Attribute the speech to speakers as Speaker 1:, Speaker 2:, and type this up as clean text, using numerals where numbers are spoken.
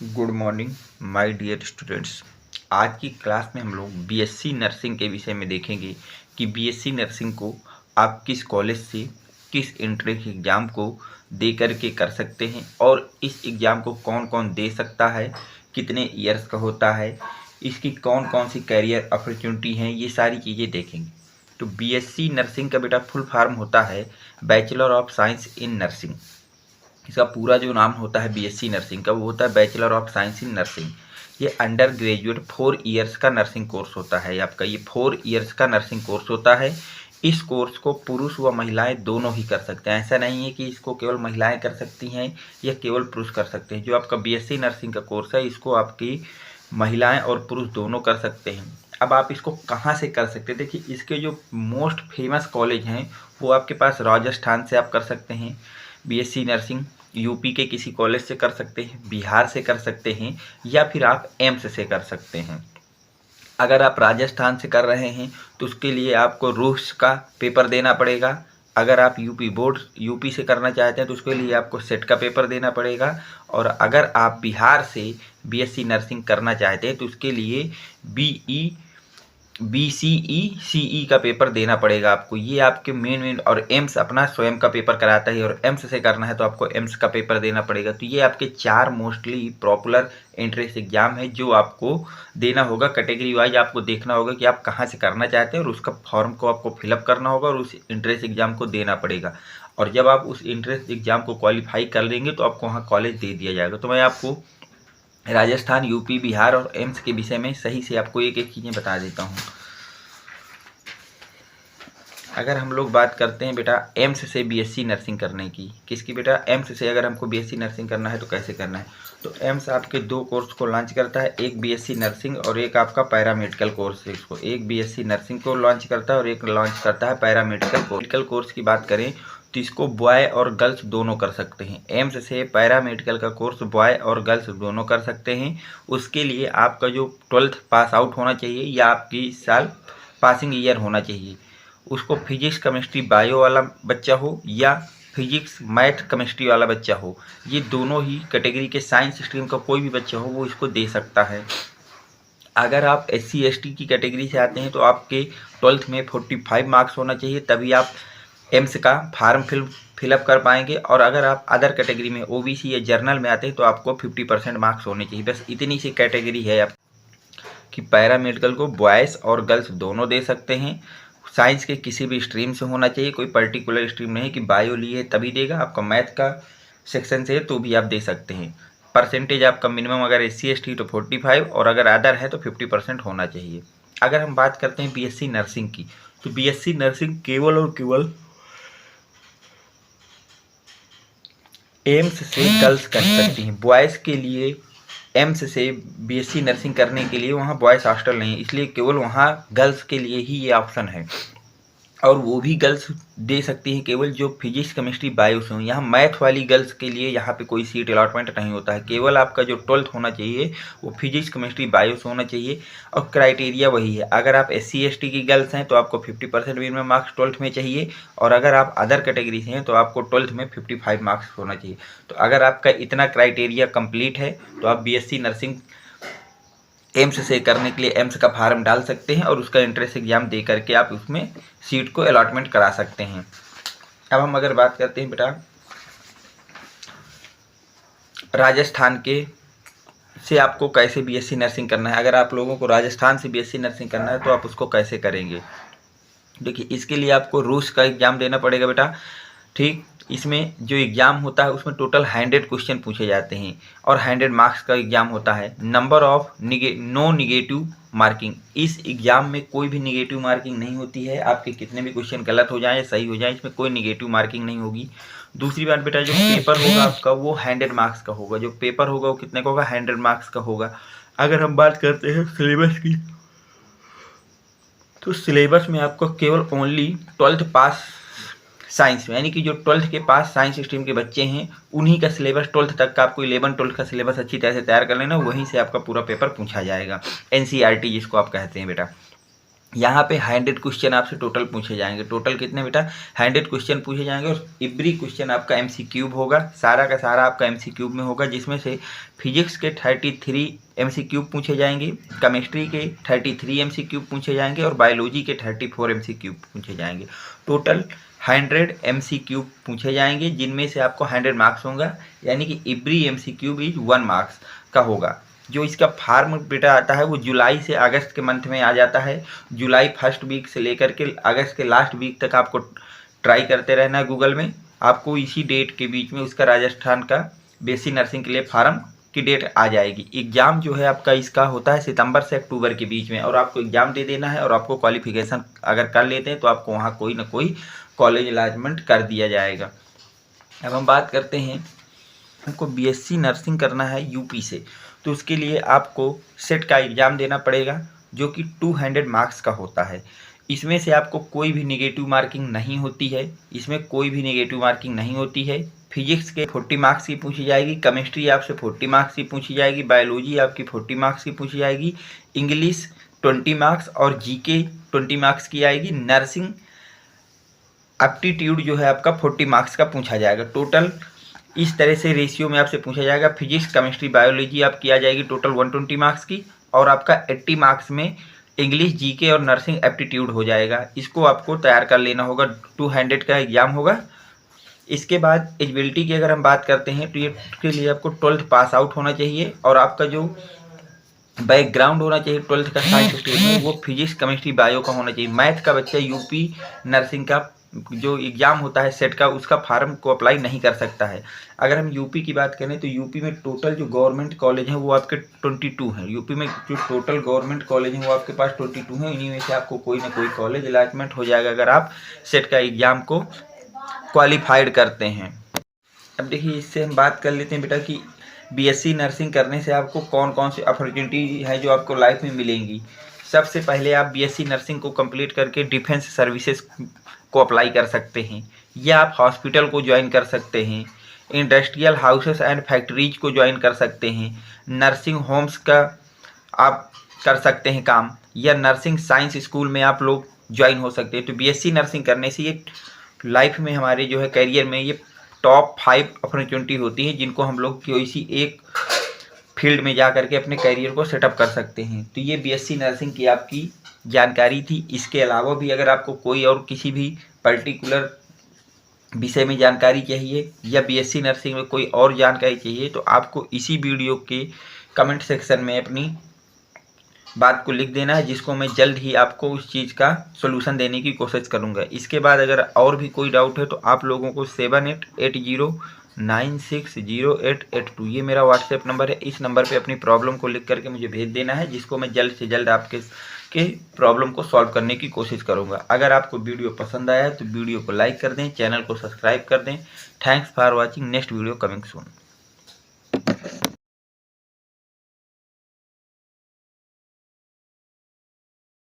Speaker 1: Good morning my dear students. आज की class में हम लोग बीएससी नर्सिंग के विषय में देखेंगे कि बीएससी नर्सिंग को आप किस कॉलेज से किस एंट्रेंस एग्ज़ाम को दे करके कर सकते हैं और इस एग्ज़ाम को कौन कौन दे सकता है, कितने ईयर्स का होता है, इसकी कौन कौन सी कैरियर अपॉर्चुनिटी हैं, ये सारी चीज़ें देखेंगे। तो बीएससी नर्सिंग का बेटा फुल फॉर्म होता है bachelor of science in nursing. इसका पूरा जो नाम होता है बीएससी नर्सिंग का वो होता है bachelor of science in nursing. ये अंडर ग्रेजुएट 4 ईयर्स का नर्सिंग कोर्स होता है। आपका ये 4 ईयर्स का नर्सिंग कोर्स होता है। इस कोर्स को पुरुष व महिलाएं दोनों ही कर सकते हैं। ऐसा नहीं है कि इसको केवल महिलाएं कर सकती हैं या केवल पुरुष कर सकते हैं। जो आपका बीएससी नर्सिंग का कोर्स है इसको आपकी महिलाएं और पुरुष दोनों कर सकते हैं। अब आप इसको कहाँ से कर सकते हैं, देखिए इसके जो मोस्ट फेमस कॉलेज हैं वो आपके पास राजस्थान से आप कर सकते हैं बीएससी नर्सिंग, यूपी के किसी कॉलेज से कर सकते हैं, बिहार से कर सकते हैं या फिर आप एम्स से कर सकते हैं। अगर आप राजस्थान से कर रहे हैं तो उसके लिए आपको रूट्स का पेपर देना पड़ेगा। अगर आप यूपी से करना चाहते हैं तो उसके लिए आपको सेट का पेपर देना पड़ेगा। और अगर आप बिहार से बीएससी नर्सिंग करना चाहते हैं तो उसके लिए BCE का पेपर देना पड़ेगा आपको। ये आपके मेन और एम्स अपना स्वयं का पेपर कराता है और एम्स से करना है तो आपको एम्स का पेपर देना पड़ेगा। तो ये आपके 4 मोस्टली पॉपुलर एंट्रेंस एग्जाम है जो आपको देना होगा। कैटेगरी वाइज आपको देखना होगा कि आप कहाँ से करना चाहते हैं और उसका फॉर्म को आपको फिलअप करना होगा और उस एंट्रेंस एग्जाम को देना पड़ेगा। और जब आप उस एंट्रेंस एग्जाम को क्वालिफाई कर लेंगे तो आपको वहाँ कॉलेज दे दिया जाएगा। तो मैं आपको राजस्थान, यूपी, बिहार और एम्स के विषय में सही से आपको एक एक चीज़ें बता देता हूँ। अगर हम लोग बात करते हैं बेटा एम्स से बीएससी नर्सिंग करने की, किसकी बेटा एम्स से अगर हमको बीएससी नर्सिंग करना है तो कैसे करना है। तो एम्स आपके 2 कोर्स को लॉन्च करता है, एक बीएससी नर्सिंग और एक आपका पैरामेडिकल कोर्स है। इसको एक बीएससी नर्सिंग को लॉन्च करता है और एक लॉन्च करता है पैरामेडिकल कोर्स। मेडिकल कोर्स की बात करें तो इसको बॉय और गर्ल्स दोनों कर सकते हैं। एम्स से पैरामेडिकल का कोर्स बॉय और गर्ल्स दोनों कर सकते हैं। उसके लिए आपका जो 12th पास आउट होना चाहिए या आपकी इस साल पासिंग ईयर होना चाहिए। उसको फिजिक्स, केमिस्ट्री, बायो वाला बच्चा हो या फिजिक्स, मैथ, केमिस्ट्री वाला बच्चा हो, ये दोनों ही कैटेगरी के साइंस स्ट्रीम का कोई भी बच्चा हो वो इसको दे सकता है। अगर आप SC ST की कैटेगरी से आते हैं तो आपके 12th में 45 मार्क्स होना चाहिए, तभी आप एम्स का फार्म फिलअप कर पाएंगे। और अगर आप अदर कैटेगरी में OBC या जर्नल में आते हैं तो आपको 50% मार्क्स होने चाहिए। बस इतनी सी कैटेगरी है आप कि पैरामेडिकल को बॉयज़ और गर्ल्स दोनों दे सकते हैं। साइंस के किसी भी स्ट्रीम से होना चाहिए, कोई पर्टिकुलर स्ट्रीम नहीं कि बायो लिए तभी देगा। आपका मैथ का सेक्शन से है तो भी आप दे सकते हैं। परसेंटेज आपका मिनिमम अगर SC ST तो 45 और अगर अदर है तो 50% होना चाहिए। अगर हम बात करते हैं बीएससी नर्सिंग की तो बीएससी नर्सिंग केवल और केवल एम्स से गर्ल्स कर सकती हैं। बॉयज़ के लिए एम्स से बीएससी नर्सिंग करने के लिए वहाँ बॉयज़ हॉस्टल नहीं है, इसलिए केवल वहाँ गर्ल्स के लिए ही ये ऑप्शन है। और वो भी गर्ल्स दे सकती हैं केवल जो फिजिक्स, केमिस्ट्री, बायो से हो। यहाँ मैथ वाली गर्ल्स के लिए यहाँ पे कोई सीट अलॉटमेंट नहीं होता है। केवल आपका जो 12th होना चाहिए वो फिजिक्स, केमिस्ट्री, बायो से होना चाहिए। और क्राइटेरिया वही है, अगर आप SC ST की गर्ल्स हैं तो आपको 50% मिनिमम मार्क्स 12th में चाहिए और अगर आप अदर कैटेगरी से हैं तो आपको 12th में 55 मार्क्स होना चाहिए। तो अगर आपका इतना क्राइटेरिया कंप्लीट है तो आप बीएससी नर्सिंग एम्स से करने के लिए एम्स का फार्म डाल सकते हैं और उसका एंट्रेंस एग्जाम दे करके आप उसमें सीट को अलॉटमेंट करा सकते हैं। अब हम अगर बात करते हैं बेटा राजस्थान के से आपको कैसे बीएससी नर्सिंग करना है। अगर आप लोगों को राजस्थान से बीएससी नर्सिंग करना है तो आप उसको कैसे करेंगे। देखिए इसके लिए आपको रूस का एग्ज़ाम देना पड़ेगा बेटा, ठीक। इसमें जो एग्ज़ाम होता है उसमें टोटल 100 क्वेश्चन पूछे जाते हैं और 100 मार्क्स का एग्ज़ाम होता है। Number of no negative marking, इस एग्ज़ाम में कोई भी निगेटिव मार्किंग नहीं होती है। आपके कितने भी क्वेश्चन गलत हो जाएं या सही हो जाएं, इसमें कोई निगेटिव मार्किंग नहीं होगी। दूसरी बात बेटा जो पेपर होगा आपका वो 100 मार्क्स का होगा। जो पेपर होगा वो कितने का होगा, 100 मार्क्स का होगा। अगर हम बात करते हैं सिलेबस की तो सिलेबस में आपको केवल ओनली 12th पास साइंस में, यानी कि जो 12th के पास साइंस स्ट्रीम के बच्चे हैं उन्हीं का सिलेबस 12th तक का आपको 11 12th का सिलेबस अच्छी तरह से तैयार कर लेना, वहीं से आपका पूरा पेपर पूछा जाएगा। NCERT जिसको आप कहते हैं बेटा। यहाँ पे 100 क्वेश्चन आपसे टोटल पूछे जाएंगे। टोटल कितने बेटा? 100 क्वेश्चन पूछे जाएंगे और एवरी क्वेश्चन आपका MCQ होगा, सारा का सारा आपका MCQ में होगा, जिसमें से फिजिक्स के 33 MCQ पूछे जाएंगे, केमिस्ट्री के 33 MCQ पूछे जाएंगे और बायोलॉजी के 34 MCQ पूछे जाएंगे। टोटल 100 MCQ पूछे जाएंगे, जिनमें से आपको 100 मार्क्स होगा, यानी कि एवरी MCQ इज 1 मार्क्स का होगा। जो इसका फार्म बेटा आता है वो जुलाई से अगस्त के मंथ में आ जाता है। जुलाई फर्स्ट वीक से लेकर के अगस्त के लास्ट वीक तक आपको ट्राई करते रहना है गूगल में। आपको इसी डेट के बीच में उसका राजस्थान का BSc नर्सिंग के लिए फार्म की डेट आ जाएगी। एग्ज़ाम जो है आपका इसका होता है सितंबर से अक्टूबर के बीच में, और आपको एग्ज़ाम दे देना है और आपको क्वालिफिकेशन अगर कर लेते हैं तो आपको वहाँ कोई ना कोई कॉलेज अलॉटमेंट कर दिया जाएगा। अब हम बात करते हैं, हमको BSc नर्सिंग करना है यूपी से, तो उसके लिए आपको सेट का एग्ज़ाम देना पड़ेगा, जो कि 200 मार्क्स का होता है। इसमें से आपको कोई भी नेगेटिव मार्किंग नहीं होती है, इसमें कोई भी नेगेटिव मार्किंग नहीं होती है। फिजिक्स के 40 मार्क्स की पूछी जाएगी, केमिस्ट्री आपसे 40 मार्क्स की पूछी जाएगी, बायोलॉजी आपकी 40 मार्क्स की पूछी जाएगी, इंग्लिश 20 मार्क्स और GK 20 मार्क्स की आएगी। नर्सिंग एप्टीट्यूड जो है आपका 40 मार्क्स का पूछा जाएगा। टोटल इस तरह से रेशियो में आपसे पूछा जाएगा। फिजिक्स, केमिस्ट्री, बायोलॉजी आपकी आ जाएगी टोटल 120 मार्क्स की, और आपका 80 मार्क्स में इंग्लिश, GK और नर्सिंग एप्टीट्यूड हो जाएगा। इसको आपको तैयार कर लेना होगा। 200 का एग्जाम होगा। इसके बाद एलिजिबिलिटी की अगर हम बात करते हैं तो ये के लिए आपको 12th पास आउट होना चाहिए, और आपका जो बैकग्राउंड होना चाहिए 12th का साइंस स्ट्रीम में, वो फिजिक्स, केमिस्ट्री, बायो का होना चाहिए। मैथ का बच्चा यूपी नर्सिंग का जो एग्ज़ाम होता है सेट का, उसका फार्म को अप्लाई नहीं कर सकता है। अगर हम यूपी की बात करें तो यूपी में टोटल जो गवर्नमेंट कॉलेज हैं वो आपके 22 हैं। यूपी में जो टोटल गवर्नमेंट कॉलेज हैं वो आपके पास 22 हैं। इन्हीं में से आपको कोई ना कोई कॉलेज अलॉटमेंट हो जाएगा अगर आप सेट का एग्ज़ाम को क्वालिफाइड करते हैं। अब देखिए, इससे हम बात कर लेते हैं बेटा कि BSc नर्सिंग करने से आपको कौन कौन सी अपॉर्चुनिटी है जो आपको लाइफ में मिलेंगी। सबसे पहले आप BSc नर्सिंग को कंप्लीट करके डिफेंस सर्विसेज को अप्लाई कर सकते हैं, या आप हॉस्पिटल को ज्वाइन कर सकते हैं, इंडस्ट्रियल हाउसेस एंड फैक्ट्रीज को ज्वाइन कर सकते हैं, नर्सिंग होम्स का आप कर सकते हैं काम, या नर्सिंग साइंस स्कूल में आप लोग ज्वाइन हो सकते हैं। तो BSc नर्सिंग करने से ये लाइफ में हमारे जो है करियर में ये टॉप 5 अपॉर्चुनिटी होती है, जिनको हम लोग किसी एक फील्ड में जा करके अपने करियर को सेटअप कर सकते हैं। तो ये BSc नर्सिंग की आपकी जानकारी थी। इसके अलावा भी अगर आपको कोई और किसी भी पर्टिकुलर विषय में जानकारी चाहिए, या BSc नर्सिंग में कोई और जानकारी चाहिए, तो आपको इसी वीडियो के कमेंट सेक्शन में अपनी बात को लिख देना है, जिसको मैं जल्द ही आपको उस चीज़ का सलूशन देने की कोशिश करूंगा। इसके बाद अगर और भी कोई डाउट है तो आप लोगों को 7880960882 ये मेरा व्हाट्सएप नंबर है। इस नंबर पे अपनी प्रॉब्लम को लिख करके मुझे भेज देना है, जिसको मैं जल्द से जल्द आपके प्रॉब्लम को सॉल्व करने की कोशिश करूंगा। अगर आपको वीडियो पसंद आया है तो वीडियो को लाइक कर दें, चैनल को सब्सक्राइब कर दें। Thanks for watching. Next video coming soon.